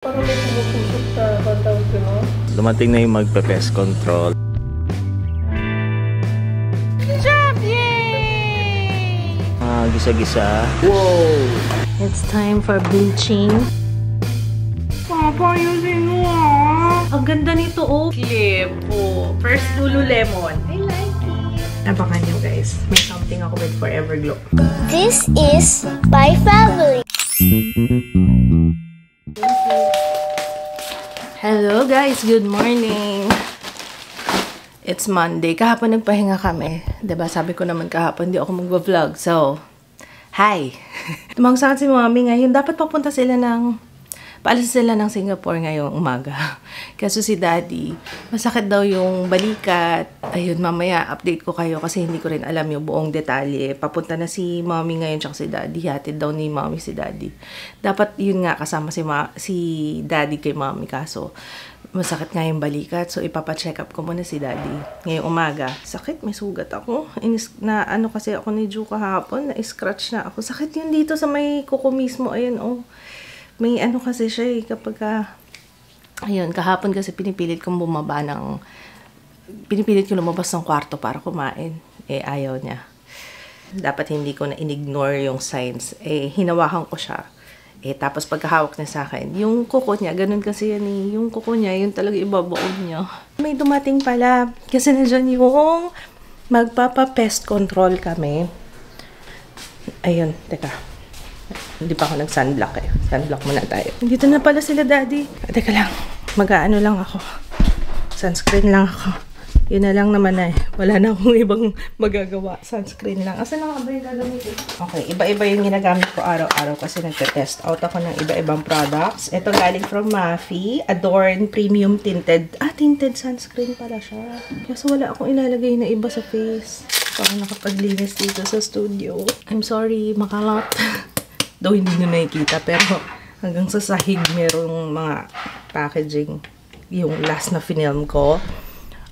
Parang may tumutusok sa tawag ko, no? Dumating na yung magpe-pest control. Job! Yay! Gisa-gisa. Wow! It's time for bleaching. Papa, ayusin mo ah! Ang ganda nito oh! Clip oh! First Lululemon. I like it! Abangan nyo guys. May something ako with Forever Glow. This is my family. Hello guys! Good morning! It's Monday. Kahapon nagpahinga kami. Diba sabi ko naman kahapon hindi ako mag-vlog. So, hi! Tumawag sa akin si Mommy ngayon. Dapat papunta sila paalis sila ng Singapore ngayong umaga. Kaso si Daddy, masakit daw yung balikat. Ayun, mamaya update ko kayo kasi hindi ko rin alam yung buong detalye. Papunta na si Mommy ngayon tsaka si Daddy. Hatid daw ni Mommy si Daddy. Dapat yun nga kasama si Daddy kay Mommy kaso masakit nga yung balikat. So ipapacheck up ko muna si Daddy ngayong umaga. Sakit, may sugat ako. Ano kasi ako ni Ju kahapon, na-scratch na ako. Sakit yun dito sa may kuko mismo. Ayun, oh. May ano kasi siya eh, kapag ayun, kahapon kasi pinipilit kong lumabas ng kwarto para kumain. Eh, ayaw niya. Dapat hindi ko na in-ignore yung signs. Eh, hinawakan ko siya. Eh, tapos pagkahawak niya sa akin, yung kuko niya, ganun kasi yan eh. Yung kuko niya, yun talaga ibabaon niya. May dumating pala. Kasi nandiyan yung magpapa-pest control kami. Ayun, teka. Hindi pa ako nag-sunblock eh. Sunblock muna tayo. Dito na pala sila, Daddy. Teka lang. Mag-aano lang ako. Sunscreen lang ako. Yun na lang naman eh. Wala na akong ibang magagawa. Sunscreen lang. Asan na nga ba yung gagamitin? Okay, iba-iba yung ginagamit ko araw-araw kasi nagte-test out ako ng iba-ibang products. Ito galing from Mafi. Adorn Premium Tinted. Tinted sunscreen pala siya. Kasi wala akong ilalagay na iba sa face. Parang nakapaglinis dito sa studio. I'm sorry, makalat. Daw hindi nyo nakikita, pero hanggang sa sahig merong mga packaging. Yung last na film ko.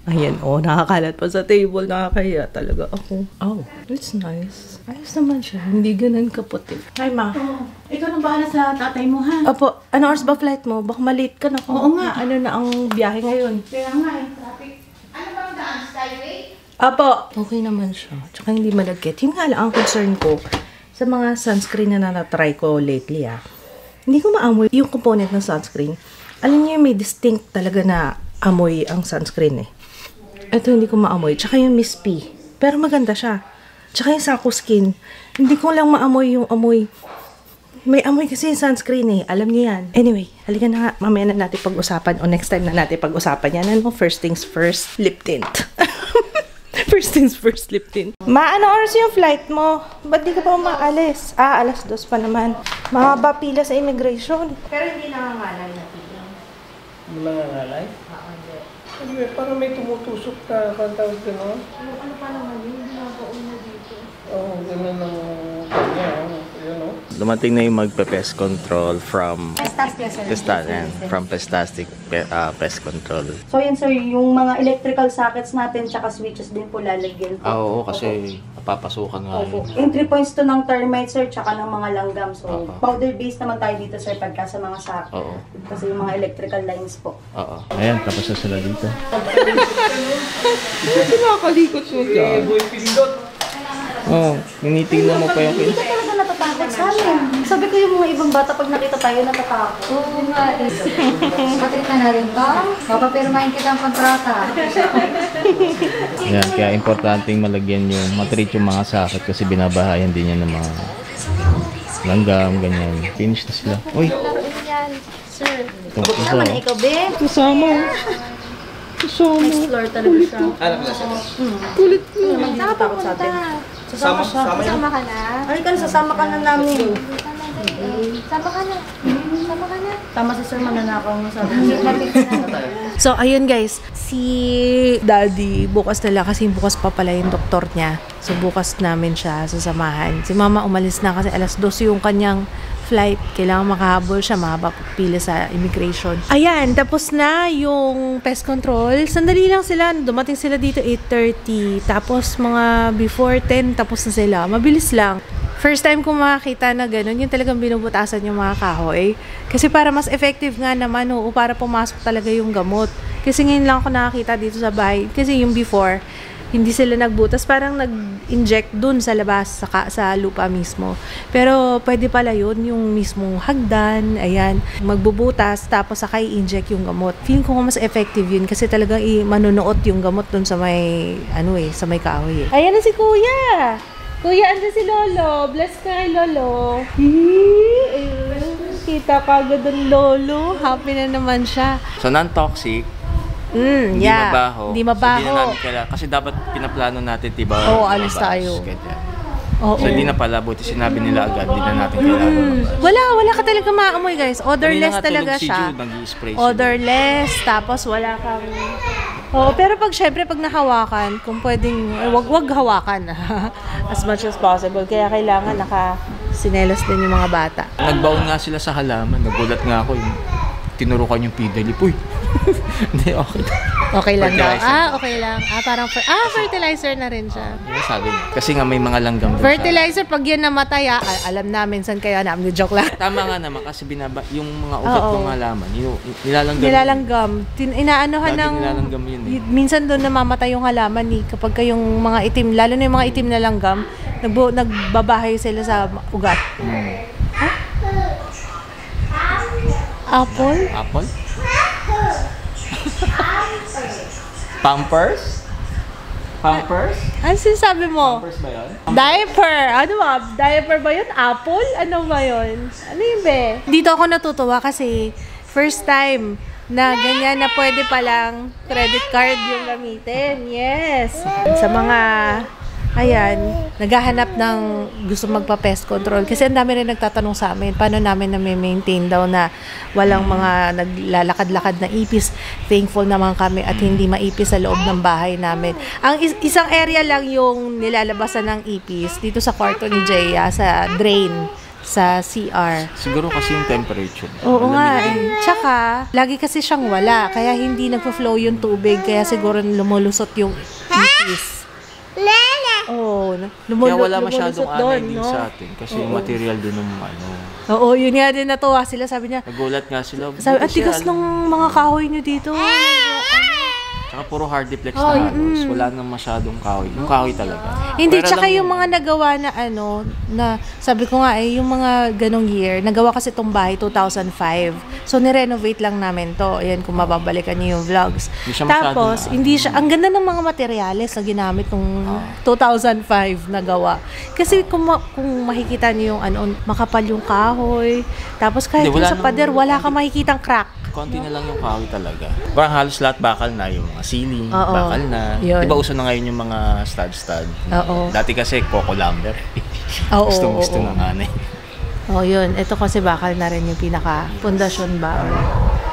Ayan, oh, nakakalat pa sa table. Nakakaya talaga ako. Oh, it's nice. Ayos naman siya. Hindi ganun kaputi. Hi, Ma. Oh, ikaw na bahala sa tatay mo, ha? Opo, ano oras ba flight mo? Baka malate ka na. Oo nga. Ano na ang biyahe ngayon? Kaya nga, traffic. Ano bang daan? Skyway? Opo. Okay naman siya. Tsaka hindi malagkit. Yun nga lang ang concern ko sa mga sunscreen na na-try ko lately, hindi ko maamoy yung component ng sunscreen. Alam niyo, may distinct talaga na amoy ang sunscreen eh. Ito hindi ko maamoy. Tsaka yung Miss P. Pero maganda siya. Tsaka yung Saku Skin. Hindi ko lang maamoy yung amoy. May amoy kasi yung sunscreen eh. Alam niyo yan. Anyway, halika na nga. Mamaya na natin pag-usapan o next time na natin pag-usapan yan. Ano, first things first, lip tint. First things first, lip tint. Ma, ano oras yung flight mo? Ba't di ka pa umaalis? Alas 2 pa naman. Mahaba pila sa immigration. Pero hindi nangangalay na pila. Hindi mangangalay? Hindi. Parang may tumutusok na tawag ko, no? Ano pa naman yun? Binabaon na dito. Oo, ganun ang kanya. Yun, no? Dumating na yung magpe-pest control from Pestastic Pest Control. So yan sir, yung mga electrical sockets natin tsaka switches din po lalagyan po. Oo, kasi papasukan nga Opo. yun. Entry points to ng termites sir tsaka ng mga langgam. So powder based naman tayo dito sir pagka sa mga socket. Oo. Kasi yung mga electrical lines po. Oo. Ayan, tapos na sila dito. Pinakalikot mo dyan. Boy Pindot. Oo, tinitingnan mo pa yung Hindi ka talaga natatakot sa amin. Sabi ko yung mga ibang bata pag nakita tayo natatakot. Oo nga, Patrick na rin ba? Mapapirmahin kita ang kontrata. Yan, kaya importanteng malagyan yung matreat yung mga sakit kasi binabahayan din yan ng mga langgam, ganyan. Finish na sila. Uy! Sir, Tapos naman ikaw, Ben. Kasama. Kasama. Explore talaga siya. Kulit mo. Hindi natatakot sa atin. Sasama siya. Sama ka na. Ay, sasama ka na namin. Sama ka na. Sama ka na. Tama si sir, mananakaw mo sabi niya. So, ayun guys. Si Daddy, bukas na lang kasi bukas pa pala yung doktor niya. So, bukas namin siya sasamahan. Si Mama umalis na kasi alas 2 yung kanyang flight. Kailangan makahabol siya, mahaba pila sa immigration. Ayan, tapos na yung pest control. Sandali lang sila. Dumating sila dito 8:30. Tapos mga before 10, tapos na sila. Mabilis lang. First time ko makakita na gano'n, yung talagang binubutasan yung mga kahoy. Kasi para mas effective nga naman, oo, para pumasok talaga yung gamot. Kasi ngayon lang ako nakakita dito sa bahay. Kasi yung before, hindi sila nagbutas, parang nag-inject dun sa labas, sa lupa mismo. Pero pwede pala yun, yung mismong hagdan, ayan, magbubutas, tapos saka i-inject yung gamot. Feeling ko mas effective yun kasi talagang manunuot yung gamot dun sa may, sa may kahoy. Ayan na si Kuya! Kuya, andyan si Lolo. Bless ka kay Lolo. Ayun, kita ka agad ang Lolo. Happy na naman siya. So, non-toxic. Hindi mabaho. Hindi mabaho. So, hindi na namin kailangan. Kasi dapat pinaplano natin, diba? Oo, alis tayo. So, hindi na pala. Buti sinabi nila agad. Hindi na natin kailangan. Wala ka talaga maamoy, guys. Odorless talaga siya. Si Jude, nag-i-spray siya. Odorless, tapos wala kang... Oo, pero syempre, pag nahawakan, kung pwedeng, wag hawakan. As much as possible. Kaya kailangan naka-sinelas din yung mga bata. Nagbaon nga sila sa halaman. Nagulat nga ako. Tinurukan yung pidalip. Uy! Hindi, okay. Okay lang daw. Okay lang. Parang fertilizer na rin siya. Yung sabi niya. Kasi nga may mga langgam doon. Fertilizer, pag yan namatay, alam namin saan kaya namin. Joke lang. Tama nga naman kasi yung mga ugat ng halaman, yung nilalanggam. Inaanohan ng... Nilalanggam yun eh. Minsan doon namamatay yung halaman kapag yung mga itim, lalo na yung mga itim na langgam, nagbabahay sila sa ugat. Apple? Apple? Pampers? Pampers? Ano sinasabi mo? Pampers ba yun? Diaper! Ano ba? Diaper ba yun? Apple? Ano ba yun? Ano yun, be? Dito ako natutuwa kasi first time na ganyan na pwede palang credit card yung gamitin. Yes! Sa mga... Ayan, naghahanap ng gusto magpa-pest control. Kasi ang dami rin nagtatanong sa amin, paano namin na-maintain daw na walang mga naglalakad-lakad na ipis. Thankful naman kami at hindi maipis sa loob ng bahay namin. Ang isang area lang yung nilalabasan ng ipis dito sa kwarto ni Jaya, sa drain, sa CR. Siguro kasi yung temperature. Oo nga eh. Tsaka, lagi kasi siyang wala. Kaya hindi nagpa-flow yung tubig. Kaya siguro lumulusot yung ipis. Oo, kaya wala masyadong anay din sa atin kasi yung material din ng Oo, yun nga din natuwa sila. Sabi niya, nagulat nga sila. At tigas ng mga kahoy niyo dito. Tsaka puro hardiplex na halos. Wala nang masyadong kahoy. Yung kahoy talaga. Hindi, tsaka yung mga nagawa na na sabi ko nga yung mga ganong year, nagawa kasi itong bahay 2005. So, nirenovate lang namin to. Ayan, kung mababalikan niyo yung vlogs. Tapos, hindi siya, ang ganda ng mga materyales na ginamit nung 2005 na gawa. Kasi kung makikita niyo yung makapal yung kahoy. Tapos kahit yung sa pader, wala ka makikitang crack. Konti na lang yung kahoy talaga. Parang halos lahat bakal na. Yung mga ceiling, bakal na. Diba uso na ngayon yung mga stud. Dati kasi coco lumber. Gusto ng anay. Yun. Ito kasi bakal na rin yung pinaka-pundasyon ba?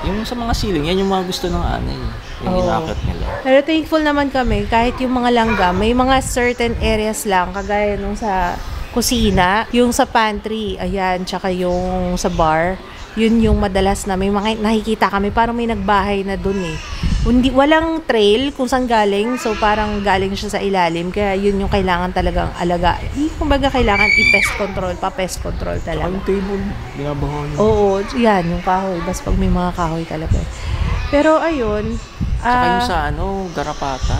Yung sa mga ceiling, yan yung mga gusto ng anay. Yung inakit nila. Pero thankful naman kami, kahit yung mga langgam, may mga certain areas lang, kagaya nung sa kusina, yung sa pantry, ayan, tsaka yung sa bar, yun yung madalas na may mga nakikita kami, parang may nagbahay na dun eh. Walang trail kung saan galing, so parang galing siya sa ilalim, kaya yun yung kailangan talagang alaga. Kumbaga kailangan i-pest control, pa-pest control talaga. Ang table, binabaho yun. Oo, yan, yung kahoy, basta pag may mga kahoy talaga. Pero ayun, saka yung sa garapata.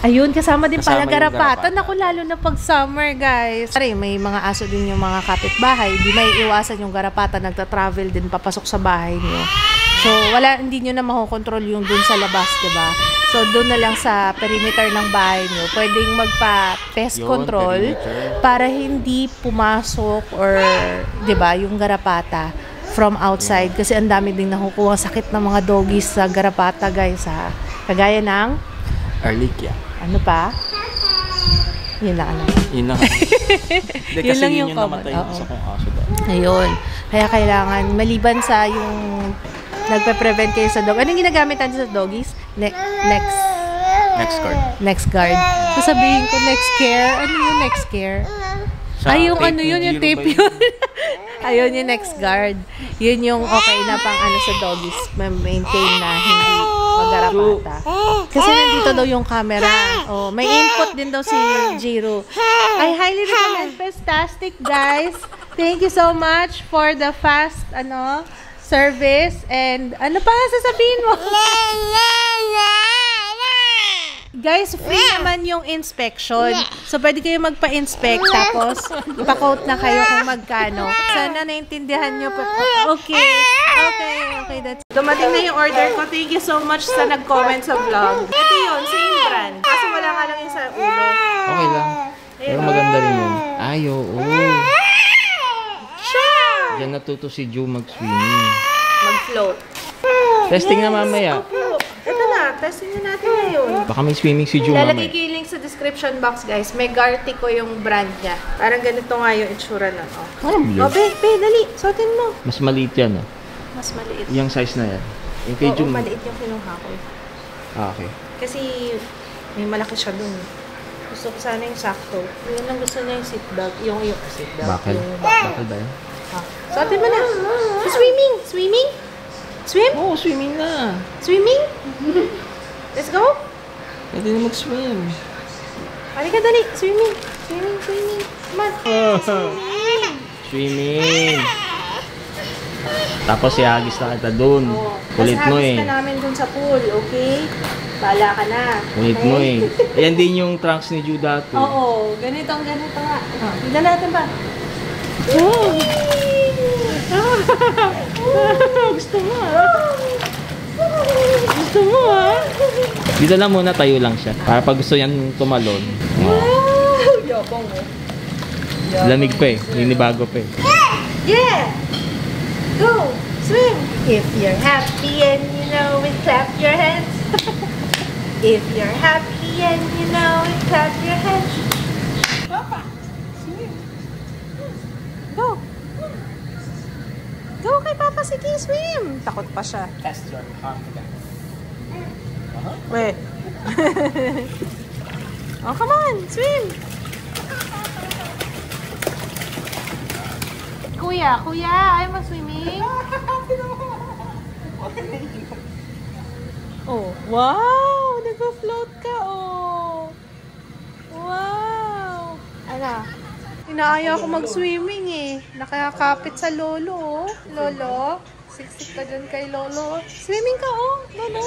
Ayun, kasama din pala garapata. Naku, lalo na pag summer, guys. May mga aso din yung mga kapitbahay. Di may iwasan yung garapata. Nagta-travel din, papasok sa bahay niyo. So, hindi nyo na makokontrol yung dun sa labas, diba? So, dun na lang sa perimeter ng bahay niyo. Pwedeng magpa-pest control para hindi pumasok or, diba, yung garapata from outside. Kasi ang dami din nakukuha sakit ng mga doggies sa garapata, guys, ha? Kagaya ng Ehrlichia. Ano pa? Yun lang alam. Yun lang. Yun lang yung namatay sa kong aso daw. Ayun. Kaya kailangan, maliban sa yung nagpe-prevent kayo sa dog. Anong ginagamit natin sa doggies? Next guard. Sasabihin ko next care. Ano yung next care? Yung tape yun. Ayun yung next guard. Yun yung okay na pang ano sa doggies. Maintain na hindi magarapata. Kasi nandito daw yung camera. Oh, may input din daw si Jiro. I highly recommend Festastic, guys. Thank you so much for the fast service. And ano pa sasabihin mo? Guys, free naman yung inspection. So, pwede kayo magpa-inspect tapos ipa-quote na kayo kung magkano. Sana naintindihan nyo. Okay. That's dumating na yung order ko. Thank you so much sa nag-comment sa vlog. Ito yun, same brand. Kaso wala nga lang yung sa ulo. Okay lang. Pero maganda rin yun. Ay, oo. Diyan natuto si Joe mag-swimming. Mag-float. Testing na mamaya. Ito na, testing na natin ngayon. Baka may swimming si Joe mamaya. Lalagay ko yung link sa description box, guys. May Gartico yung brand niya. Parang ganito nga yung itsura na. Parang blue. Dali. Suotin mo. Mas maliit yan, Mas maliit. Yung size na yan. Yung kay Joe. Maliit yung kinuha ko. Okay. Kasi may malaki siya dun. Gusto ko sana yung sakto. Yun lang gusto niya yung seat bag. Yung seat bag. Bakal? Yung Bakal ba yan? Suotin mo na. Swimming? Swim? Oo, swimming na. Swimming? Let's go? Pwede na mag-swim. Halika, dali. Swimming. Come on. Swimming. Tapos ihagis na kita dun. Kulit mo Hagis ka namin dun sa pool, okay? Bahala ka na. Kulit mo Ayan din yung trunks ni Joe dati. Oo, ganito nga. Tignan natin ba? Gusto mo ha? Dito lang muna, tayo lang siya. Para pag gusto niyan tumalon. Yabang mo. Lamig pa ninibago pa Yeah! Go! Swim! If you're happy and you know it, clap your hands. If you're happy and you know it, clap your hands. Papa! Swim! Go! Go kay Papa, sige, swim! Takot pa siya. Test your confidence. Wait. Oh, come on, swim! Kuya, ayaw mag-swimming? Oh, wow! Nag-float ka, oh! Wow! Ano? Inaaya ako mag-swimming Nakakapit sa lolo, oh. Lolo, siksik ka dyan kay lolo. Swimming ka, oh, lolo.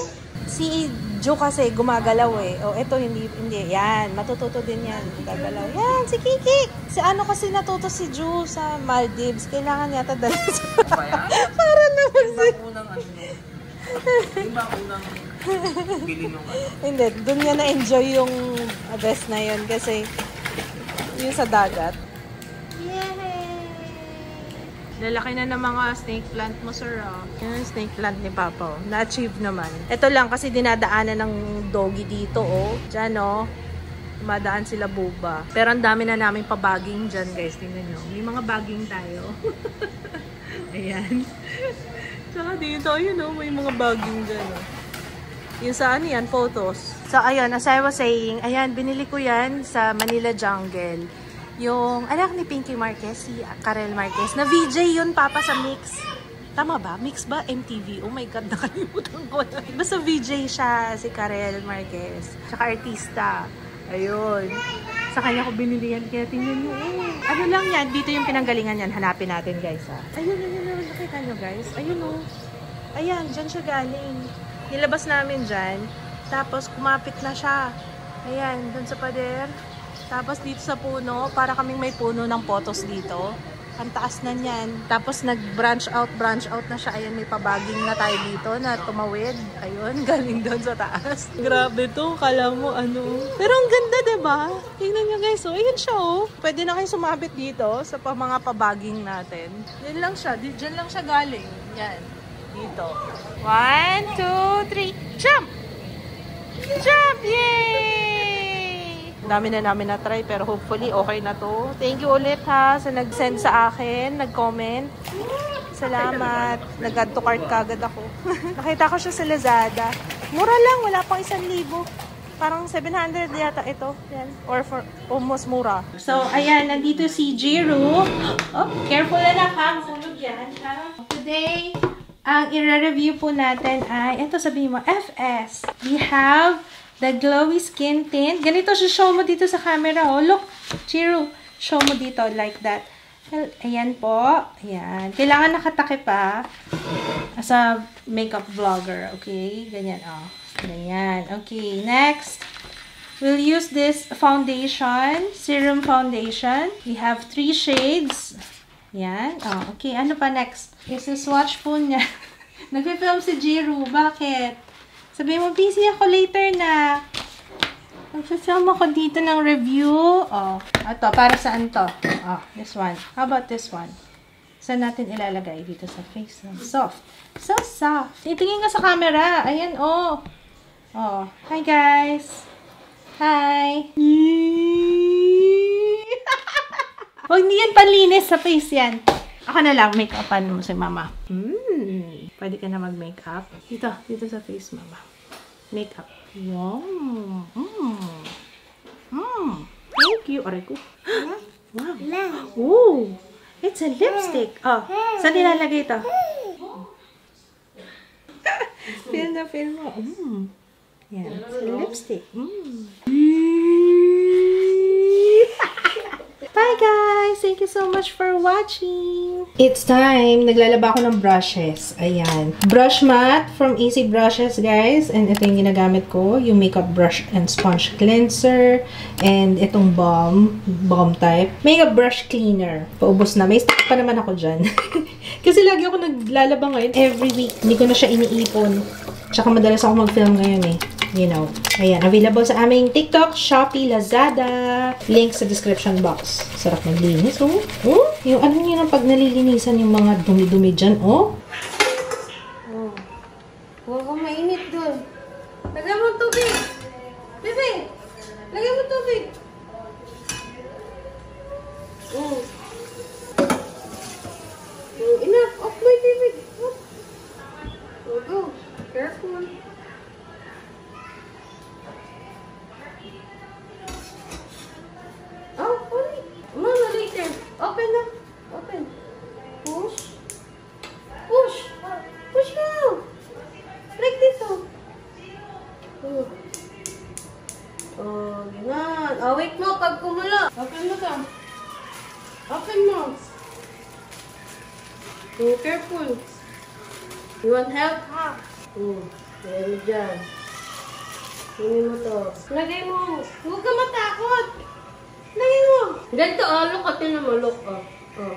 Si Joe kasi gumagalaw Oh, eto hindi. Yan, matututo din yan. Gagalaw. Yan, si Kiki. Si ano kasi natuto si Joe sa Maldives. Kailangan yata dala sa... Para naman si... Yung ba unang bili nung Hindi, dun niya na-enjoy yung best na yun kasi yung sa dagat. Lalaki na ng mga snake plant mo, sir. Yan yung snake plant ni Papa. Na-achieve naman. Ito lang kasi dinadaanan ng doggy dito, Diyan, Dumadaan sila buba. Pero ang dami na namin pabaging dyan, guys. Tingnan nyo. May mga baging tayo. Ayan. Tsaka dito, may mga baging dyan, Yung sa yan, photos. So, ayun, as I was saying, ayan, binili ko yan sa Manila Jungle. Yung anak ni Pinky Marquez, si Karel Marquez, na VJ yun, Papa, sa Mix. Tama ba? Mix ba? MTV? Oh my God, nakalimutan ko na. Basta VJ siya, si Karel Marquez. Tsaka artista. Ayun. Sa kanya ko binili yan. Kaya tingnan nyo, ano lang yan? Dito yung pinanggalingan yan. Hanapin natin, guys, Ayun. Nakita nyo, guys? Ayun, Ayan, dyan siya galing. Nilabas namin dyan. Tapos, kumapit na siya. Ayan, dun sa pader. Tapos dito sa puno, para kaming may puno ng photos dito. Ang taas na niyan. Tapos nag-branch out na siya. Ayan, may pabaging na tayo dito na tumawid. Ayun, galing doon sa taas. Grabe to, kala mo Pero ang ganda, diba? Tingnan nyo guys, Ayan siya, Pwede na kayo sumabit dito sa mga pabaging natin. Yan lang siya, dyan lang siya galing. Yan, dito. 1, 2, 3, jump! Jump! Yay! Dami na namin na-try pero hopefully okay na to. Thank you ulit sa nag-send sa akin, nag-comment. Salamat. Nag-add to cart kagad ako. Nakita ko siya sa Lazada. Mura lang, wala pang 1,000. Parang 700 yata ito. Yan. Or for almost mura. So, ayan. Nandito si Jiru. Oh, careful na lang ha. Masulog yan. Today, ang i-review po natin ay, ito sabihin mo, FS. We have the glowy skin tint. Ganito siya, show mo dito sa camera. Oh, look, Jiru. Show mo dito like that. Ayan po. Ayan. Kailangan nakatakip pa as a makeup vlogger. Okay? Ganyan, oh. Ganyan. Okay, next. We'll use this foundation. Serum foundation. We have 3 shades. Yan. Oh, okay. Ano pa next? This is swatch po niya. Nagpe-film si Jiru. Bakit? Sabihin mo, busy ako later na. Nagpe-film ako dito ng review. Oh, ito. Para saan to? Oh, this one. How about this one? Saan natin ilalagay? Dito sa face. Soft. So soft. Itingin ka sa camera. Ayan, oh. Oh. Hi, guys. Hi. Huwag hindi yan panlinis sa face yan. Ako na lang, make-upan mo si mama. Pwede ka na mag-makeup. Dito sa face, mama. Makeup. Wow. Thank you. Aray ko. Wow. Ooh. It's a lipstick. Oh, saan nilalagay ito? Feel mo. Yan. It's a lipstick. Bye guys! Thank you so much for watching! It's time! Naglalaba ako ng brushes. Ayan. Brush mat from Easy Brushes, guys. And ito yung ginagamit ko. Yung makeup brush and sponge cleanser. And itong balm type. Makeup brush cleaner. Paubos na. May stock pa naman ako dyan. Kasi lagi ako naglalaba ngayon. Every week. Hindi ko na siya iniipon. Tsaka madalas ako mag-film ngayon eh. You know. Ayan. Available sa aming TikTok, Shopee, Lazada. Link sa description box. Sarap maglinis, oh. Oh, yung ano nyo na pag nalilinisan yung mga dumi-dumi dyan, oh. Oh. Huwag kang mainit dun. Lagyan mo tubig. Bebe, lagyan mo tubig. Oh. Oh, enough. Off my baby. Oh. Oh, go. Careful. Oh, only. Mama, later. Open na. Open. Push. Push. Push now. Like this, oh. Oh. Oh, ganyan. Oh, wait mo pag kumulo. Open mo to. Open mo. Oh, careful. You want help? Meron dyan. Kunin mo to. Lagay mo. Huwag ka matakot. Lagay mo. Ganito, oh. Look, atin mo. Look, oh. Oh.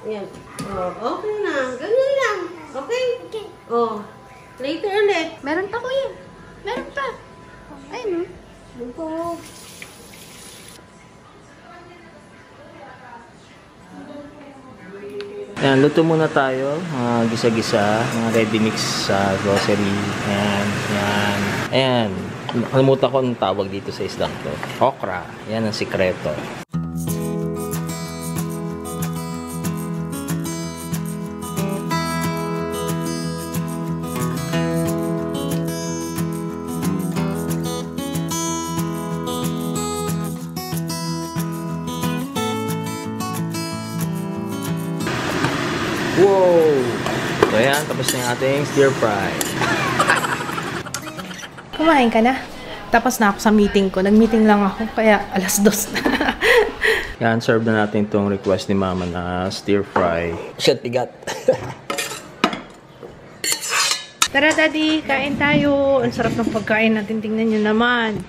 Ayan. Oh, okay na. Ganyan lang. Okay? Okay. Oh. Later ulit. Meron pa, kuya. Meron pa. Ayun, no? Ano po? Ayan, luto muna tayo. Gisa-gisa. Mga ready mix sa grocery. Ayan. Ayan. Ayan. Nakalimutan ko ang tawag dito sa isdang to. Okra. Yan ang sikreto. Wow! So ayan, tapos na yung ating stir fry. Kumain ka na? Tapos na ako sa meeting ko. Nag-meeting lang ako, kaya 2:00 na. Yan, serve na natin itong request ni Mama na stir fry. Shit, bigat. Tara, Daddy, kain tayo. Ang sarap ng pagkain natin. Tingnan nyo naman.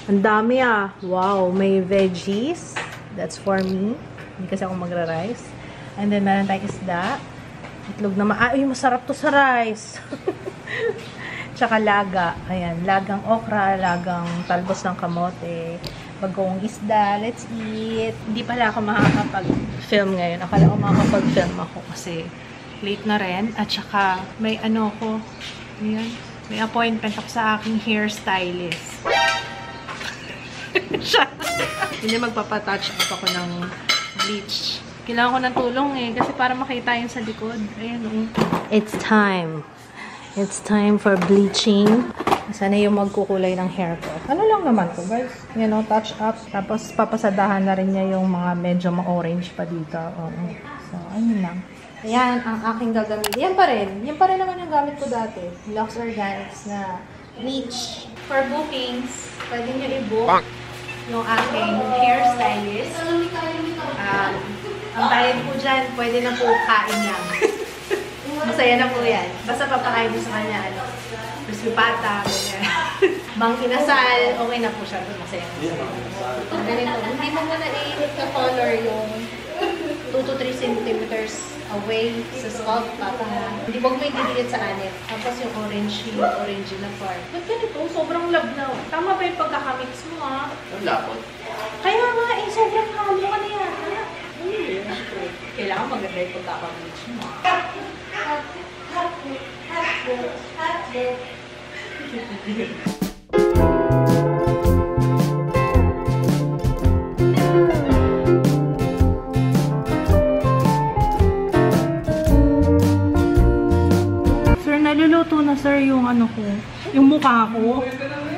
Ang dami ah. Wow, may veggies. That's for me. Hindi kasi ako magra-rice. And then, meron tayong isda. Itlog na ay, masarap to sa rice. Tsaka laga. Ayan, lagang okra, lagang talbos ng kamote, bagong isda. Let's eat. Hindi pala ako makakapag-film ngayon. Akala ko makakapag-film ako kasi late na rin. At tsaka may ano ko. Ayan, may appointment ako sa aking hairstylist. Hindi magpapatouch up ako ng bleach. Kailangan ko ng tulong eh. Kasi para makita yung sa likod. Ayan. It's time. It's time for bleaching. Sana yung magkukulay ng hair ko. Ano lang naman to, guys? You know, touch up. Tapos, papasadahan na rin niya yung mga medyo ma-orange pa dito. Oo. So, ayun lang. Ayan, ang aking gagamitin. Yan pa rin. Yan pa rin naman yung gamit ko dati. Lux Organics na bleach. For bookings, pwede nyo i-book yung aking hairstylist. Ang bayad po dyan, pwede na po kain lang. Masaya na po yan. Basta papakain mo sa kanya, ano, crispy pata, bang kinasal, okay na po siya. Masaya na siya. Ganito, hindi mo muna i-color yung 2 to 3 centimeters away sa scalp para hindi mo i-delete sa anit. Tapos yung orange na part. Ba't ganito? Sobrang labnaw. Tama ba yung pagkakamix mo, ha? Ang lapot. Kaya nga, sobrang halo ka na yan. Kailangan maganda yung pagkakamix mo. Sir, naluluto na sir yung ano ko, yung mukha ko.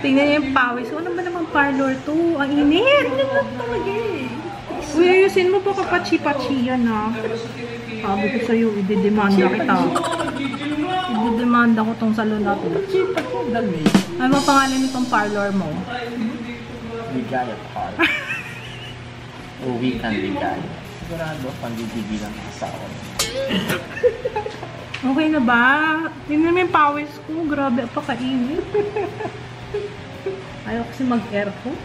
Tingnan niyo yung pawis. Ano ba naman parlor to? Ang init! Ano ba talaga eh? Uy, ayusin mo baka pachi-pachi yan ha. Sabi ko sa'yo, ididemanda kita. Ididemanda ko tong salon na to. Ano ba pangalan nitong parlor mo? Ligaya Park. Uwi kang ligaya. Sigurado, pandibigil ang asawa. Okay na ba? Tingnan mo yung pawis ko. Grabe, apakainit. Ayaw kasi mag-aircon.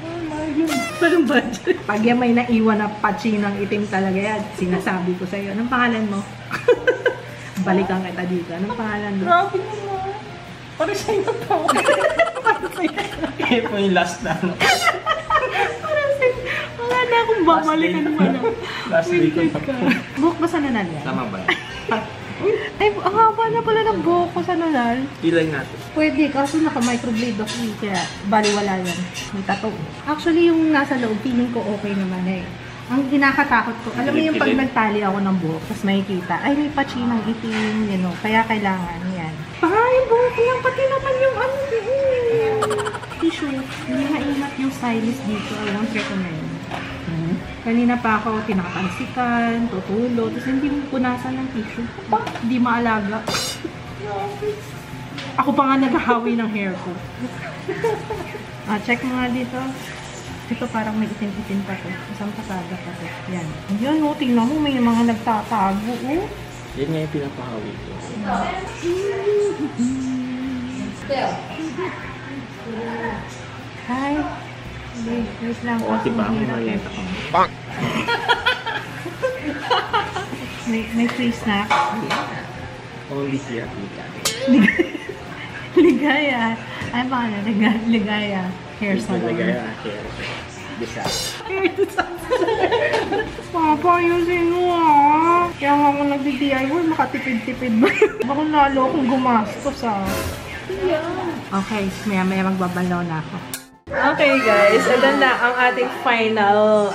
Oh my God. Anong budget? Pag yan may naiwan na patsi ng itim talaga yan, sinasabi ko sa'yo. Anong pangalan mo? Balikan kita dito. Anong pangalan mo? Grabe naman. Para sa'yo to. Para sa'yo. Kaya po yung last na. Para sa'yo. Wala na akong babalikan naman. Last week ko pa. Buhok ba sa nanal yan? Tama ba yan? Ay, ang haba na pala ng buhok ko sa nanal. Pilay natin. Pwede, kaso naka-microblade ako kaya baliwala yan. May tattoo. Actually, yung nasa loob, feeling ko okay naman eh. Ang kinakatakot ko, alam mo yung pag nagtali ako ng buhok, tapos makikita, ay may patsi ng itim, you know, kaya kailangan yan. Yung buhok yan, pati naman yung ano, tissue. Hindi maingat yung stylist dito, I won't recommend. Kanina pa ako tinakansikan, tutulo, tapos hindi mo punasan ng tissue. Hindi maalaga. Ako pa nga naghahawi ng hair ko. Check mo nga dito. Ito parang may itim-itim pa to. Isang pataga pa to. Yan. Yan o, tingnan mo, may mga nagtatago o. Yan nga yung pinapahawi ko. Hi. Wait lang. O, diba? May marieta ko. Pang! May free snack. Only here. Ligaya. Ay, baka na. Ligaya. Hair salon. Ligaya. Hair. Bisa. Papa, ayusin mo ah. Kaya nga ako nag-DIY, makatipid-tipid ba? Baka lalo akong gumastos ah. Okay, maya magbabalaw na ako. Okay guys, ito na ang ating final,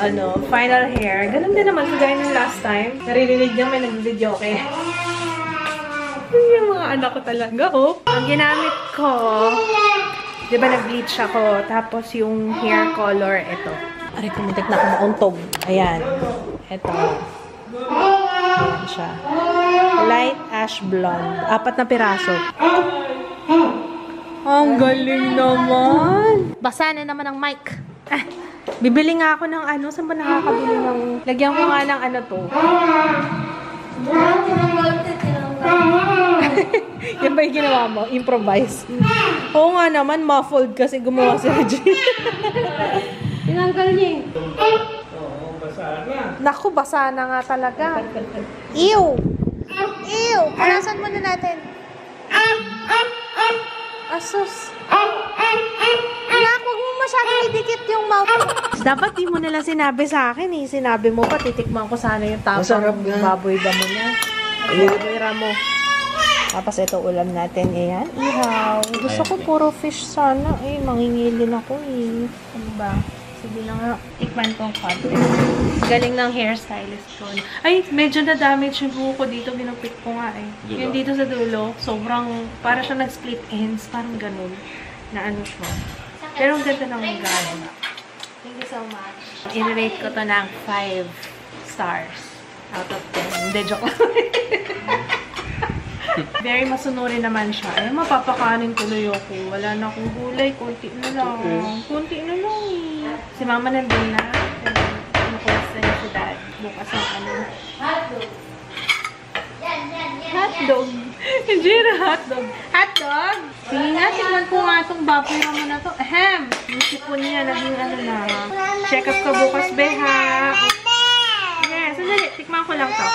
final hair. Ganun din naman, kagaya ng last time. Naririnig niyo may nag-video, okay? Yung mga anak ko talaga, oh. Ang ginamit ko, di ba nag-bleach ako, tapos yung hair color, ito. Aray, kumitik na ako mauntog. Ayan. Ito. Ayan siya. Light ash blonde. 4 na piraso. Ang galing naman! Basa na naman ang mic. Bibili nga ako ng ano. Saan ba nakakabili ng... Lagyan ko nga ng ano to. Yan ba yung ginawa mo? Improvise. Oo nga naman, muffled kasi gumawa si Regine. Tinanggal niya eh. Oo, basa na. Naku, basa na nga talaga. Ew! Ew! Parasan muna natin. Asus. Nak, huwag mo masyadong idikit yung mouth. Dapat di mo nalang sinabi sa akin eh. Sinabi mo pa, titikman ko sana yung tapang baboy damo niya. Ayun mo. Tapos ito ulam natin. Ayan, ihaw. Gusto ko puro fish sana. Eh, mangingilin ako eh. Ano ba? Sige na nga, tikman kong konti. Galing ng hairstylist ko. Ay, medyo na-damage yung buho ko dito. Ginupit ko nga eh. Dulo. Yung dito sa dulo, sobrang, para siya nag-split ends. Parang ganun. Na ano siya. Pero ang ganda ng gano'n. Thank you so much. I-rate ko to ng 5 stars out of 10. Hindi, joke lang. Very masunurin naman siya. Eh, mapapakanin tuloy ako. Wala na akong gulay. Kunti na lang. Kunti na lang eh. Si mama nandun na. Nakulas na niya si dad. Bukas ang ano. Hotdog. Hindi na hotdog. Hotdog? Sige nga, tignan ko nga itong baboy naman na to. Ahem! Yung sipon niya, naging ano na. Check up ka bukas, beha. Yes, sandali. Tikman ko lang to.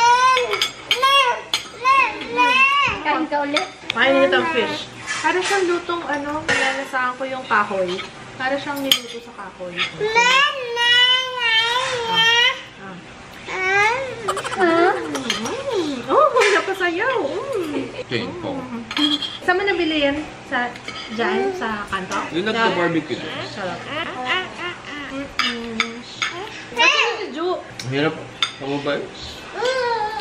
Kain ka ulit. Kain nito ang fish. Para siyang lutong ano, nalasahan ko yung kahoy. Para siyang niluto sa kahoy. Oh, napasayaw. Jane po. Saan mo nabili yan? Diyan? Sa kanto? Yung nagka-barbecue doon. Sarap. Kasi si Ju. Hirap. Tama ba yun?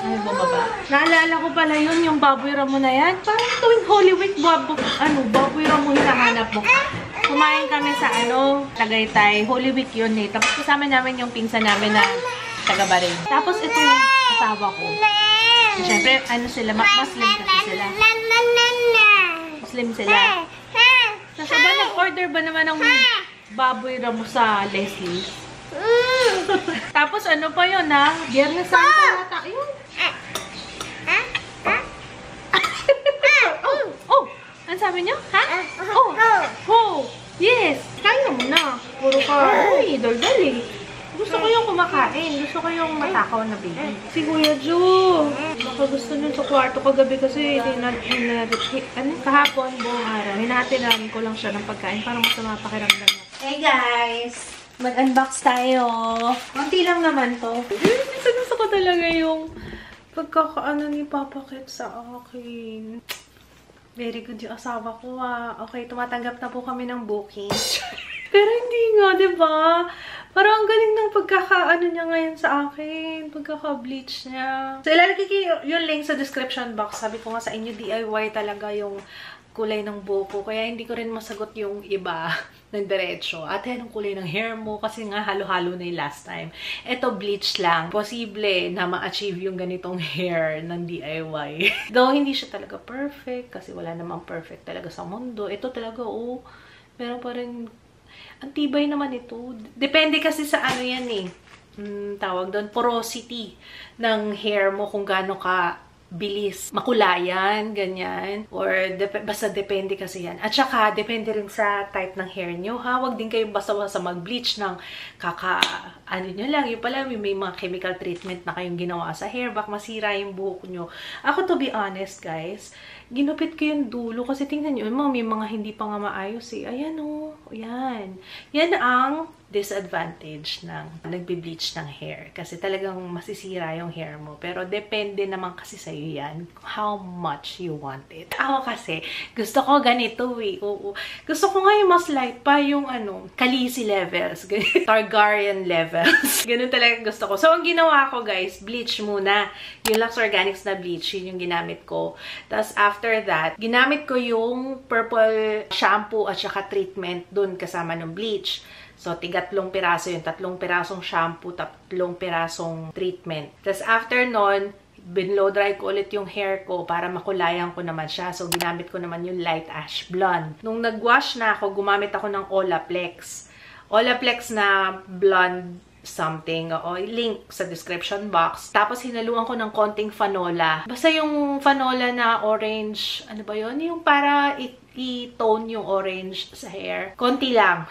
Ay, bumaba. Naalala ko pala yun, yung baboy ramo na yan. Parang tuwing Holy Week, baboy ramo hinahanap mo. Kumain kami sa Tagaytay. Holy Week yun eh. Tapos kasama namin yung pinsan namin na taga-Barin. Tapos itong asawa ko. Siyempre, sila, Muslim kasi sila. Muslim sila. Nasaba, nag-order ba naman ng baboy ramo sa Leslie? Tapos ano pa yun ha? Biyernes Santo yata. Ayun. Ano sabi niyo? Ha? Yes. Kaya mo na. Puro ka. Uy, daldal eh. Gusto ko yung kumakain. Gusto ko yung matakaw na baby. Si Kuya Ju. Baka gusto nun sa kwarto kagabi kasi kahapon buong araw. Hinahatiran ko lang siya ng pagkain para masama pakiramdam niya. Hey guys! Mag-unbox tayo. Konti lang naman to. Gusto ko talaga yung pagkakaano ni Papa Kit sa akin. Very good yung asawa ko Okay, tumatanggap na po kami ng booking. Pero hindi nga, diba? Parang ang galing ng pagkakaano niya ngayon sa akin. Pagkaka-bleach niya. So, ilalagay ko yung link sa description box. Sabi ko nga sa inyo, DIY talaga yung kulay ng buhok ko. Kaya hindi ko rin masagot yung iba ng diretso. At yan ang kulay ng hair mo kasi nga halo-halo na yung last time. Ito bleach lang. Posible na ma-achieve yung ganitong hair ng DIY. Though hindi siya talaga perfect kasi wala namang perfect talaga sa mundo. Ito talaga pero parang ang tibay naman ito. Depende kasi sa ano yan eh. Tawag doon, porosity ng hair mo kung gaano ka bilis makulayan, ganyan. Or, basta depende kasi yan. At saka, depende rin sa type ng hair nyo, ha? Huwag din kayo basta-basta mag-bleach ng nyo lang. Yung pala, may mga chemical treatment na kayong ginawa sa hair, baka masira yung buhok nyo. Ako, to be honest, guys, ginupit ko yung dulo kasi tingnan nyo, may mga hindi pa nga maayos eh. Ayan yan. Yan ang disadvantage ng nagbe-bleach ng hair. Kasi talagang masisira yung hair mo. Pero depende naman kasi sa'yo yan how much you want it. Ako kasi, gusto ko ganito eh. Gusto ko nga yung mas light pa yung Khaleesi levels. Targaryen levels. Ganun talaga gusto ko. So, ang ginawa ko guys, bleach muna. Yung Lux Organics na bleach, yun yung ginamit ko. Tapos after that, ginamit ko yung purple shampoo at saka treatment dun kasama ng bleach. So, 3 piraso yun. 3 pirasong shampoo, 3 pirasong treatment. Tapos, after nun, binlow dry ko ulit yung hair ko para makulayan ko naman siya. So, ginamit ko naman yung light ash blonde. Nung nag-wash na ako, gumamit ako ng Olaplex. Olaplex na blonde something. Link sa description box. Tapos, hinaluan ko ng konting Fanola. Basta yung Fanola na orange, ano ba yun? Yung para i-tone yung orange sa hair. Konti lang.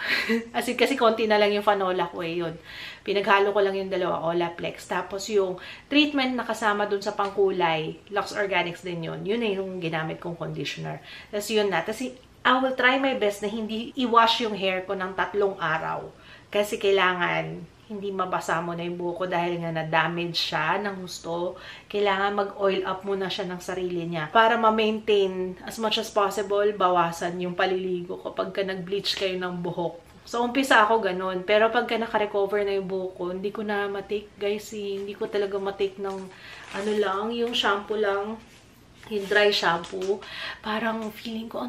Kasi konti na lang yung Fanola ko yun. Pinaghalo ko lang yung dalawa, Olaplex. Tapos yung treatment na kasama dun sa pangkulay, Lux Organics din yun. Yun na yung ginamit kong conditioner. Tapos yun na. Tapos I will try my best na hindi i-wash yung hair ko ng 3 araw. Kasi kailangan hindi mabasa mo na yung buhok ko dahil nga na-damage siya ng gusto. Kailangan mag-oil up muna siya ng sarili niya para ma-maintain as much as possible, bawasan yung paliligo kapag nag-bleach kayo ng buhok. So, umpisa ako ganun. Pero pagka naka-recover na yung buhok ko, hindi ko na matake, guys. Hindi ko talaga matake ng yung shampoo lang, yung dry shampoo. Parang feeling ko,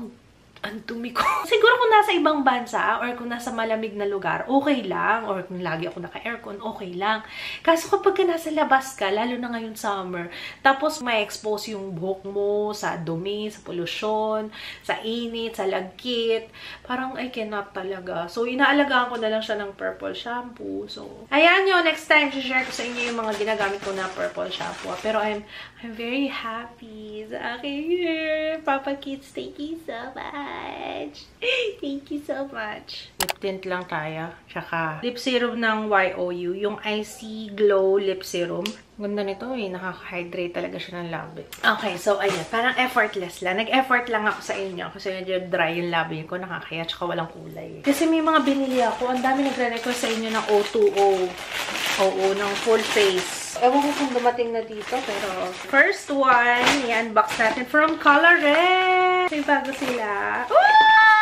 ang dumi ko. Siguro kung nasa ibang bansa or kung nasa malamig na lugar, okay lang. Or kung lagi ako naka-aircon, okay lang. Kaso kapag nasa labas ka, lalo na ngayon summer, tapos may expose yung buhok mo sa dumi, sa pollution, sa init, sa lagkit, parang I cannot talaga. So, inaalagaan ko na lang siya ng purple shampoo. So, ayan yun. Next time, share ko sa inyo yung mga ginagamit ko na purple shampoo. Pero I'm very happy sa aking hair. Papa Kids, thank you so much. Thank you so much. Lip tint lang tayo. Tsaka lip serum ng YOU. Yung Icy Glow Lip Serum. Ganda nito eh. Nakaka-hydrate talaga siya ng labi. Okay, so ayan. Parang effortless lang. Nag-effort lang ako sa inyo. Kasi medyo dry yung labi ko. Nakakaya. Tsaka walang kulay. Kasi may mga binili ako. Ang dami nagre-request sa inyo ng O2O. Oo, ng full face. Ewan ko kung dumating na dito, pero first one, i-unbox natin from Colourette. May bago sila.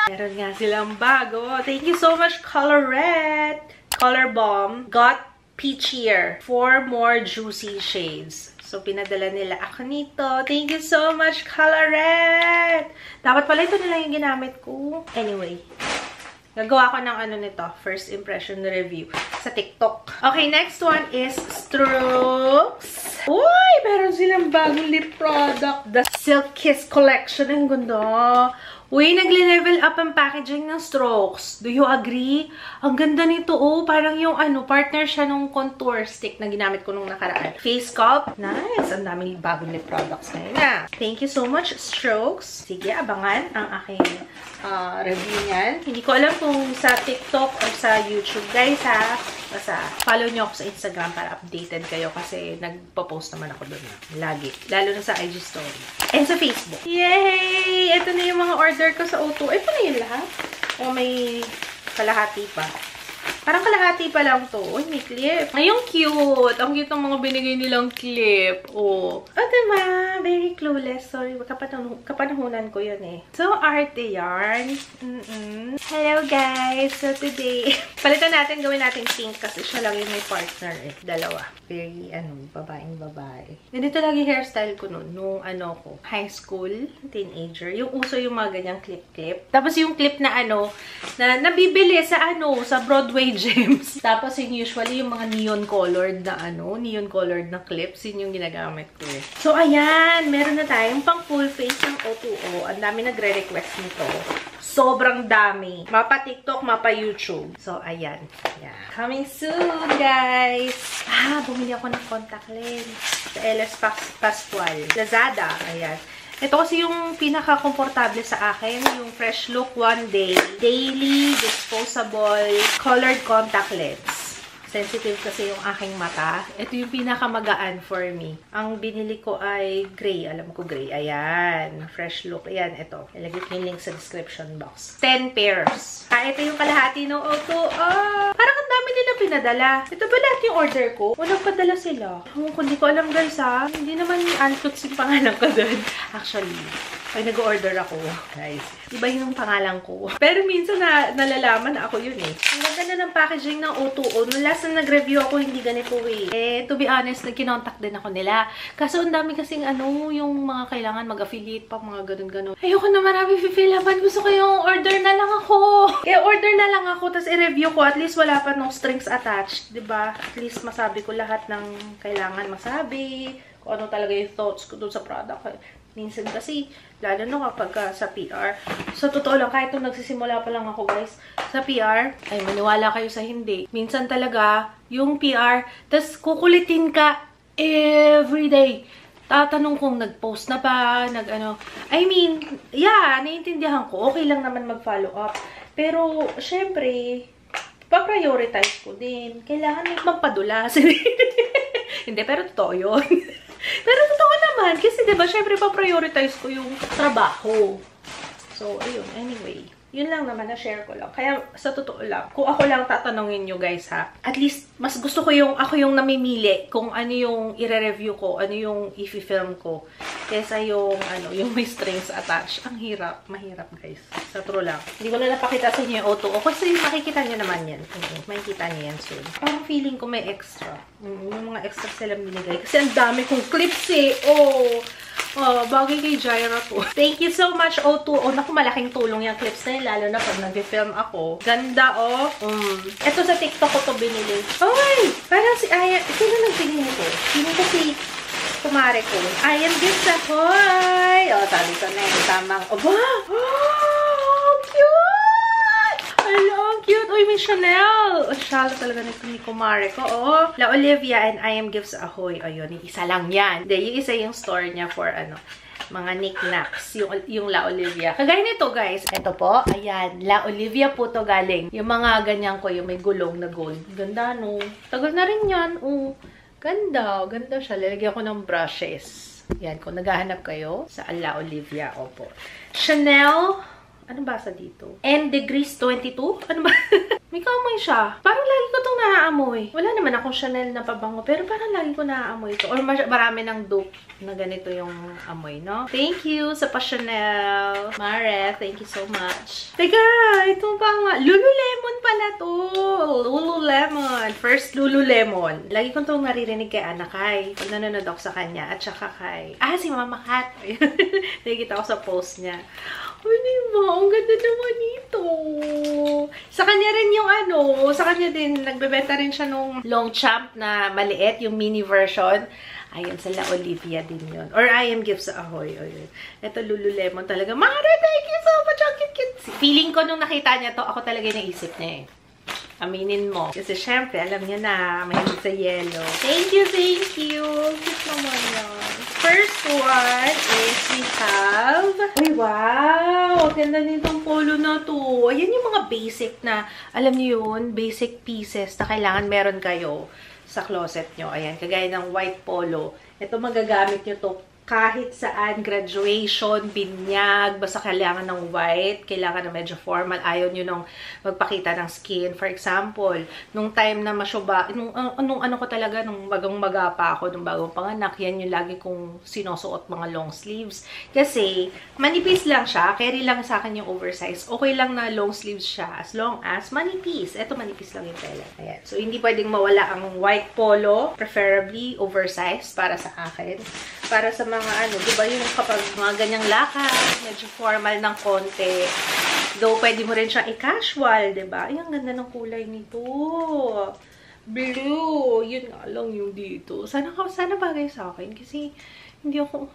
Meron nga silang bago. Thank you so much, Colourette. Color Bomb got peachier. 4 more juicy shades. So, pinadala nila ako nito. Thank you so much, Colourette. Dapat pala ito na lang yung ginamit ko. Anyway. Gagawa ko ng ano nito, first impression review sa TikTok. Okay, next one is Strokes. Uy, meron silang bagong lip product. The Silk Kiss Collection. Ang ganda. Uy, nagle-level up ang packaging ng Strokes. Do you agree? Ang ganda nito, oh. Parang yung ano, partner siya nung contour stick na ginamit ko nung nakaraan. Face sculpt. Nice. Ang daming bagong lip products ngayon na. Thank you so much, Strokes. Sige, abangan ang aking review niyan. Hindi ko alam kung sa TikTok or sa YouTube, guys, ha. Basta, follow nyo ako sa Instagram para updated kayo kasi nagpo-post naman ako doon lagi. Lalo na sa IG story. And sa Facebook. Yay! Ito na yung mga order ko sa O2. Ito na yung lahat. O may kalahati pa. Parang kalahati pa lang to. Uy, may clip. Ay, yung cute. Ang cute ng mga binigay nilang clip. Oh. Oh, diba? Very clueless. Sorry, kapanahunan ko yun eh. So, arte yarn. Hello, guys. So, today, palitan natin, gawin natin pink kasi siya lang yung may partner eh. Dalawa. Very, babaeng babae. Ganito lagi hairstyle ko nun. Nung ko, high school, teenager. Yung uso yung mga ganyang clip-clip. Tapos yung clip na na nabibili sa sa Broadway Gems. Tapos yung usually yung mga neon-colored na clips, yun yung ginagamit ko eh. So, ayan, meron na tayong pang full face ng O2O. Ang dami nagre-request nito. Sobrang dami. Mapa TikTok, mapa YouTube. So, ayan. Yeah. Coming soon, guys! Bumili ako ng contact lens sa LS Pascual. Lazada. Ayan. Ito kasi yung pinaka-komportable sa akin, yung Fresh Look One Day Daily Disposable Colored Contact Lens. Sensitive kasi yung aking mata. Ito yung pinaka-magaan for me. Ang binili ko ay gray. Alam ko gray. Ayan. Fresh Look. Ayan, ito. Ilagay ko yung link sa description box. 10 pairs. Ito yung kalahati ng O2O. Parang ang dami nila pinadala. Ito ba lahat yung order ko? Walang padala sila. Kung di ko alam, guys, ha? Hindi naman Antuts yung pangalan ko doon. Actually, pag nag-order ako, guys, iba yung pangalan ko. Pero minsan nalalaman na ako yun eh. Ang ganda na ng packaging ng O2O. Nung last na nag-review ako, hindi ganito eh. To be honest, nag-kinontact din ako nila. Kaso ang dami kasing yung mga kailangan mag-affiliate pa, mga ganun-ganun. Ayoko na marami fifilaman. Gusto ko yung order na lang ako. Kaya order na lang ako, tapos i-review ko. At least wala pa no strings attached. Diba? At least masabi ko lahat ng kailangan masabi. Kung ano talaga yung thoughts ko dun sa product. Minsan kasi, lalo na kapag sa PR. So, totoo lang, kahit nung nagsisimula pa lang ako, guys, sa PR, ay maniwala kayo sa hindi. Minsan talaga, yung PR, tas kukulitin ka everyday. Tatanong kung nag-post na ba, I mean, yeah, naiintindihan ko. Okay lang naman mag-follow up. Pero, syempre, pa-prioritize ko din. Kailangan magpadulas. Hindi, pero totoo yun. Pero totoo naman. Kasi diba, syempre pa-prioritize ko yung trabaho. So, ayun. Anyway. Yun lang naman, na-share ko lang. Kaya, sa totoo lang, kung ako lang tatanungin nyo, guys, ha, at least, mas gusto ko ako yung namimili kung ano yung i-review ko, ano yung i-film ko. kesa yung, yung may strings attached. Ang hirap. Mahirap, guys. Sa true lang. Hindi ko na napakita sa inyo yung O2O. Kasi makikita nyo naman yan. Makikita nyo yan soon. Parang feeling ko may extra. Yung mga extra silang binigay. Kasi ang dami kong clips eh. Oh, bagay kay Jaira to. Thank you so much, O2O. Naku, malaking tulong yung clips na yun, lalo na pag nag-film ako. Ganda, oh. Ito sa TikTok ko to binili. Okay! Parang si Aya, sino nagbili nito? Sino kasi kumare ko? Ayan, gifts ahoy! Oh, sabi ko na yung tamang, oh, cute! Hello, cute! Uy, may Chanel! Chanel talaga nito ni kumare ko. Oh, La Olivia and I Am Gifts Ahoy. Ayun, isa lang yan. Hindi, yung isa yung store niya for mga knickknacks. Yung La Olivia. Kagaya nito, guys. Ito po. Ayan. La Olivia po to galing. Yung mga ganyan ko, yung may gulong na gold. Ganda, no? Tagal na rin yan. Oh, ganda. Ganda siya. Lalagyan ko ng brushes. Yan. Kung naghahanap kayo sa La Olivia. Opo. Chanel. Ano basa dito? N degrees 22? Ano ba? May kaamoy siya. Parang lagi ko itong naaamoy. Wala naman akong Chanel na pabango, pero parang lagi ko naaamoy ito. Or marami ng dupe na ganito yung amoy, no? Thank you sa pa-Chanel. Mare, thank you so much. Teka, ito pa nga. Lululemon pala to. Lululemon. First Lululemon. Lagi ko itong naririnig kay Anakay. Pag nanonood ako sa kanya. At saka kay... si Mama Kat. Nakikita ko sa post niya. Ay, diba? Ang ganda naman nito. Sa kanya rin yung sa kanya din, nagbebenta rin siya nung Longchamp na maliit, yung mini version. Ayun, sa La Olivia din yun. Or I Am Gifts Ahoy. Ayun. Ito, Lululemon talaga. Mare, thank you so much. Ang cute. Feeling ko nung nakita niya to, ako talaga yung naisip niya eh. Aminin mo. Kasi syempre, alam niya na, mahilig sa yellow. Thank you, thank you. Cute naman yan. First one is we have... Uy, wow! Ganda nitong polo na to. Ayan yung mga basic na, alam niyo yun, basic pieces na kailangan meron kayo sa closet nyo. Ayan, kagaya ng white polo. Ito magagamit nyo to kahit saan, graduation, binyag, basta kailangan ng white, kailangan na medyo formal, ayaw nyo nung magpakita ng skin. For example, nung time na masyuba, nung ano ko talaga, nung bagang-maga pa ako, nung bagong panganak, yan yung lagi kong sinusuot mga long sleeves. Kasi, manipis lang siya, carry lang sa akin yung oversize. Okay lang na long sleeves siya, as long as manipis. Eto, manipis lang yung tela. Ayan. So, hindi pwedeng mawala ang white polo, preferably oversized para sa akin. Para sa mga diba yung kapag mga ganyang lakad, medyo formal ng konti. Though, pwede mo rin siyang i-casual, diba? Ay, ang ganda ng kulay nito. Blue. Yun nga lang yung dito. Sana bagay sa akin. Kasi, hindi ako...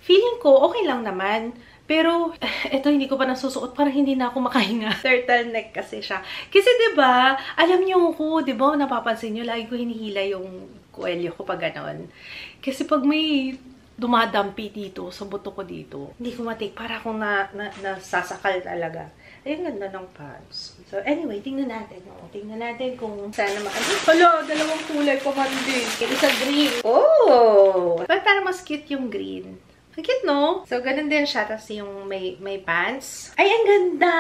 Feeling ko, okay lang naman. Pero, eto, hindi ko pa nasusuot. Parang hindi na ako makahinga. Turtleneck kasi siya. Kasi, diba, alam niyo ko, diba, napapansin niyo, lagi ko hinihila yung kuwelyo ko pag ganon. Kasi pag may dumadampi dito, sa buto ko dito, hindi ko matik. Para akong nasasakal talaga. Ayun, ganda ng pants. So, anyway, tingnan natin. No? Tingnan natin kung sana hala, dalawang kulay pa man din. Isa green. Oh! Parang mas cute yung green. Ang cute, no? So, ganun din siya. Tapos yung may pants. Ay, ang ganda!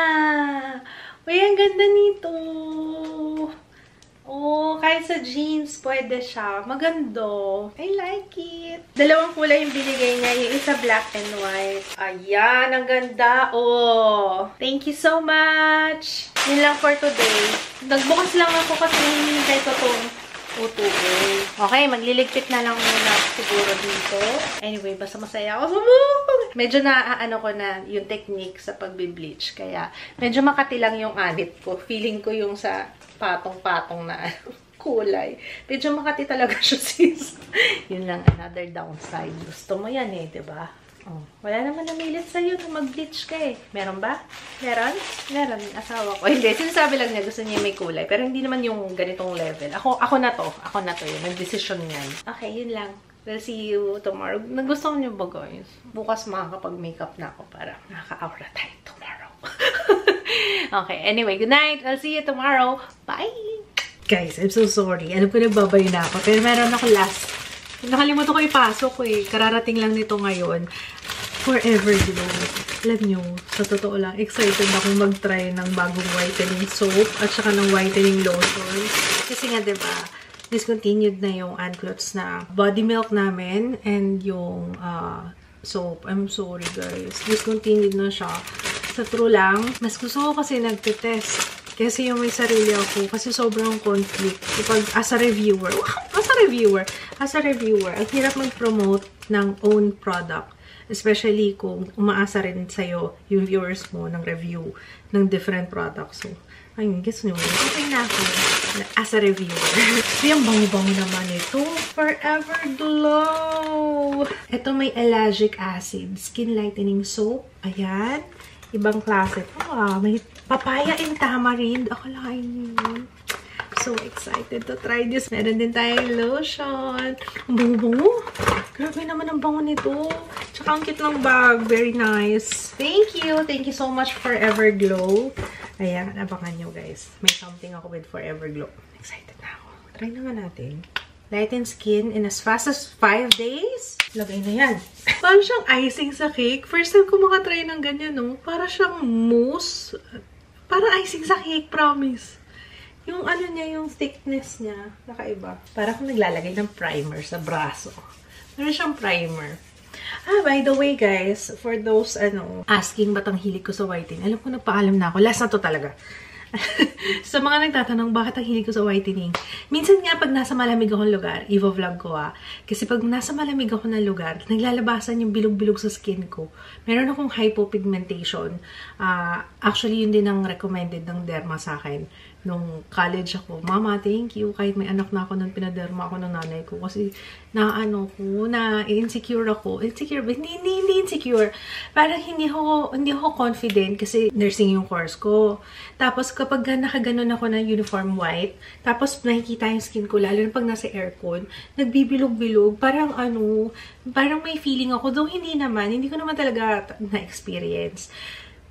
Ay, ang ganda nito! Oh, kahit sa jeans, pwede siya. Magando. I like it. Dalawang kulay yung binigay niya. Yung isa black and white. Ayan, ang ganda. Oh, thank you so much. Yun lang for today. Nagbukas lang ako kasi hinihintay ko itong O2O. Okay, magliligpit na lang muna siguro dito. Anyway, basta masaya ako. Medyo ko na yung technique sa pagbe-bleach. Kaya, medyo makati lang yung anit ko. Feeling ko yung sa patong-patong na kulay. Medyo makati talaga siya, sis. Yun lang, another downside. Gusto mo yan eh, diba? Oh, wala naman namilit sa'yo na mag-bleach ka eh. Meron ba? Meron? Meron. Asawa ko. Hindi, sinasabi lang niya gusto niya may kulay. Pero hindi naman yung ganitong level. Ako na to. Ako na to yun. Nag-decision yan. Okay, yun lang. We'll see you tomorrow. Nagustuhan niyo ba, guys? Bukas makakapag-makeup na ako para nakaka-aura tayo tomorrow. Okay, anyway, good night. I'll see you tomorrow. Bye! Guys, I'm so sorry. Alam ko nagbabay na ako. Pero meron ako last. Nakalimutan ko ipasok eh. Kararating lang nito ngayon. Forever Glow. Alam nyo, sa totoo lang, excited akong mag-try ng bagong whitening soap at saka ng whitening lotion. Kasi nga, diba, discontinued na yung Ann Clots na body milk namin and yung soap. I'm sorry guys. Discontinued na siya. Sa true lang, mas gusto ko kasi nagtitest. Kasi yung may sarili ako, kasi sobrang conflict. Kapag as a reviewer, ang hirap mag-promote ng own product. Especially kung umaasa rin sa'yo yung viewers mo ng review ng different products. So, ayun, guess nyo, okay na ako as a reviewer. So, yung bango-bango naman ito. Forever Glow! Ito may ellagic acid. Skin lightening soap. Ayan. Ibang klase. May papaya and tamarind. Akalain nyo. So excited to try this. Meron din tayong lotion. Ang bango-bango. Grabe naman ang bango nito. Tsaka ang cute ng bag. Very nice. Thank you. Thank you so much Forever Glow. Ayan, abangan nyo guys. May something ako with Forever Glow. Excited na ako. Try naman natin. Lighten skin in as fast as 5 days. Lagay na yan. Parang siyang icing sa cake. First time ko makatry ng ganyan, no? Para siyang mousse. Parang icing sa cake, promise. Yung ano niya, yung thickness niya, nakaiba. Parang kung naglalagay ng primer sa braso. Meron siyang primer. By the way guys, for those asking ba't ang hilig ko sa whitening, alam ko nagpaalam na ako. Last na to talaga. Sa mga nagtatanong, bakit ang hilig ko sa whitening? Minsan nga, pag nasa malamig akong lugar, i-vlog ko kasi pag nasa malamig ako na lugar, naglalabasan yung bilog-bilog sa skin ko. Meron akong hypopigmentation. Actually, yun din ang recommended ng derma sa akin. Nung college ako, Mama, thank you. Kahit may anak na ako nung pinaderma ako ng nanay ko. Kasi insecure ako. Insecure ba? Hindi insecure. Parang hindi ako confident kasi nursing yung course ko. Tapos kapag nakaganon ako ng uniform white, tapos nakikita yung skin ko, lalo na pag nasa aircon, nagbibilog-bilog. Parang parang may feeling ako. Though hindi ko naman talaga na-experience.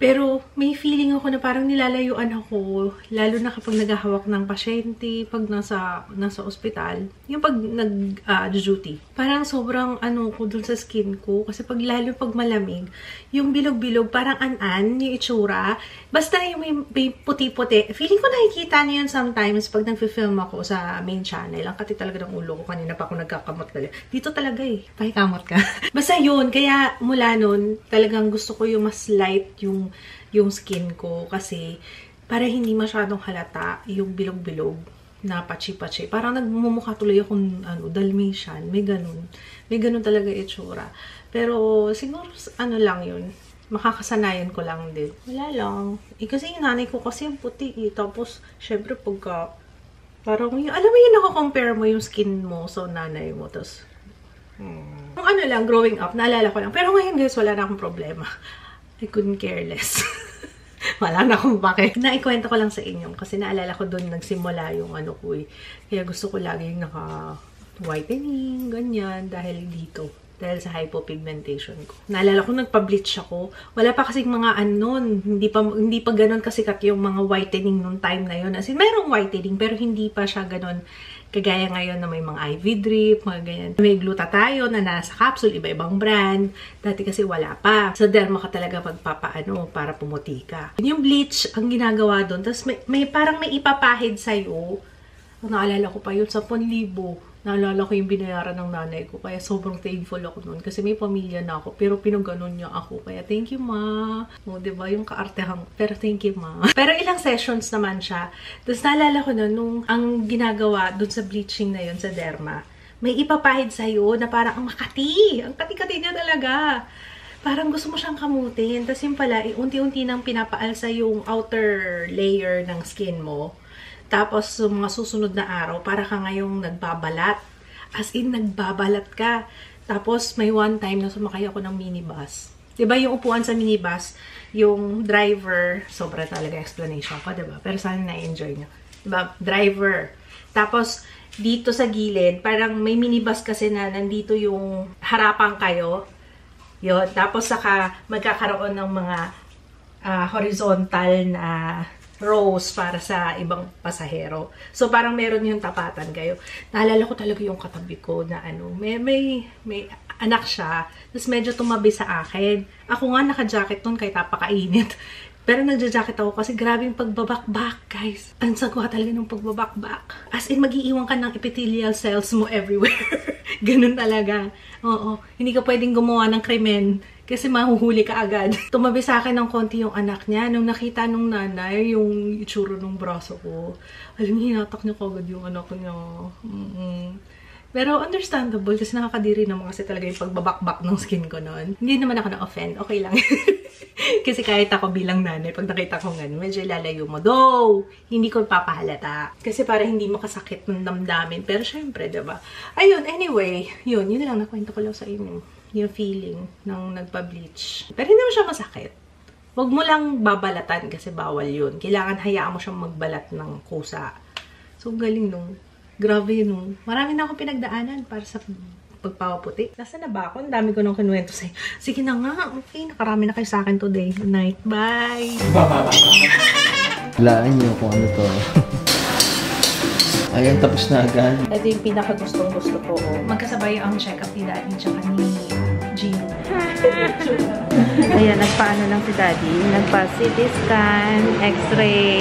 Pero may feeling ako na parang nilalayuan ako, lalo na kapag naghahawak ng pasyente, pag nasa ospital, yung pag nag-duty. Parang sobrang ko dun sa skin ko, kasi lalo pag malamig, yung bilog-bilog, parang an-an, yung itsura. Basta yung may puti-puti. Feeling ko nakikita niyo yun sometimes pag nag-film ako sa main channel. Ang kati talaga ng ulo ko, kanina pa ako nagkakamot talaga. Dito talaga pakikamot ka. Basta yun, kaya mula nun, talagang gusto ko yung mas light yung skin ko kasi para hindi masyadong halata yung bilog-bilog na pachi-pachi. Parang nagmumukha tuloy akong Dalmatian. May ganun talaga itsura. Pero siguro lang yun. Makakasanayan ko lang din. Wala lang. Kasi yung nanay ko kasi yung puti Tapos, syempre pagka parang alam mo yun, nako-compare mo yung skin mo sa nanay mo. Tapos, kung lang, growing up, naalala ko lang. Pero ngayon guys, wala na akong problema. I couldn't care less. Wala na akong bakit. Naikwento ko lang sa inyo kasi naalala ko doon nagsimula yung ko Kaya gusto ko laging naka-whitening, ganyan, dahil dito. Dahil sa hypopigmentation ko. Naalala ko nagpa-bleach ako. Wala pa kasing mga hindi pa ganoon kasikat yung mga whitening nung time na yun. As in, mayroong whitening pero hindi pa siya ganoon kagaya ngayon na may mga IV drip, mga ganyan. May glutathione na nasa capsule, iba-ibang brand. Dati kasi wala pa. Sa derma ka talaga magpapaano para pumuti ka. Yung bleach, ang ginagawa doon, tapos parang may ipapahid sa'yo. Naalala ko pa yun, 10,000. Naalala ko yung binayaran ng nanay ko. Kaya sobrang thankful ako noon. Kasi may pamilya na ako. Pero pinaganon niya ako. Kaya thank you, ma. O, diba? Yung kaartehang. Pero thank you, ma. Pero ilang sessions naman siya. Tapos naalala ko noon, nung ang ginagawa dun sa bleaching na yun sa derma, may ipapahid sa'yo na parang ang makati. Ang kati-kati niya talaga. Parang gusto mo siyang kamutin. Tapos yung pala, unti-unti nang pinapaalsa yung outer layer ng skin mo. Tapos, sa mga susunod na araw, para ka ngayong nagbabalat. As in, nagbabalat ka. Tapos, may one time na sumakay ako ng minibus. Diba yung upuan sa minibus, yung driver, sobra talaga explanation ko, diba? Pero sana na-enjoy nyo. Diba? Driver. Tapos, dito sa gilid, parang may minibus kasi na nandito yung harapan kayo. Yun. Tapos, saka magkakaroon ng mga horizontal na rows para sa ibang pasahero. So, parang meron yung tapatan kayo. Naalala ko talaga yung katabi ko na may anak siya. Tapos medyo tumabi sa akin. Ako nga naka-jacket nun kahit napakainit. Pero nagja-jacket ako kasi grabe yung pagbabakbak, guys. Ang sagwa talaga ng pagbabakbak. As in, mag-iiwan ka ng epithelial cells mo everywhere. Ganun talaga. Oo. Hindi ka pwedeng gumawa ng krimen kasi mahuhuli ka agad. Tumabi sa akin ng konti yung anak niya. Nung nakita nung nanay, yung itsura ng braso ko, alam niya, hinatak niya kagad yung anak niya. Pero understandable kasi nakakadiri naman kasi talaga yung pagbabakbak ng skin ko noon. Hindi naman ako na-offend. Okay lang. Kasi kahit ako bilang nanay, pag nakita ko ganun, medyo lalayo mo. Though, hindi ko papahalata. Kasi para hindi makasakit ng damdamin. Pero syempre, diba? Ayun, anyway, yun lang nakwento ko lang sa inyo. Yung feeling ng nagpa-bleach. Pero hindi mo siya masakit. Huwag mo lang babalatan kasi bawal yun. Kailangan hayaan mo siyang magbalat ng kusa. So, galing nung. Grabe nung. Marami na akong pinagdaanan para sa pagpapaputi. Nasaan na ba ako? Ang dami ko nang kinuwento sa'yo. Sige na nga. Okay, nakarami na kayo sa akin today. Good night. Bye! Laan niyo kung ano to. Ayan, tapos na agad. Ito yung pinaka-gustong-gusto ko. Magkasabay ang check-up ni Daddy tsaka ni Gino. Ayan, nagpaano lang si Daddy. Nagpa-CT scan, X-ray.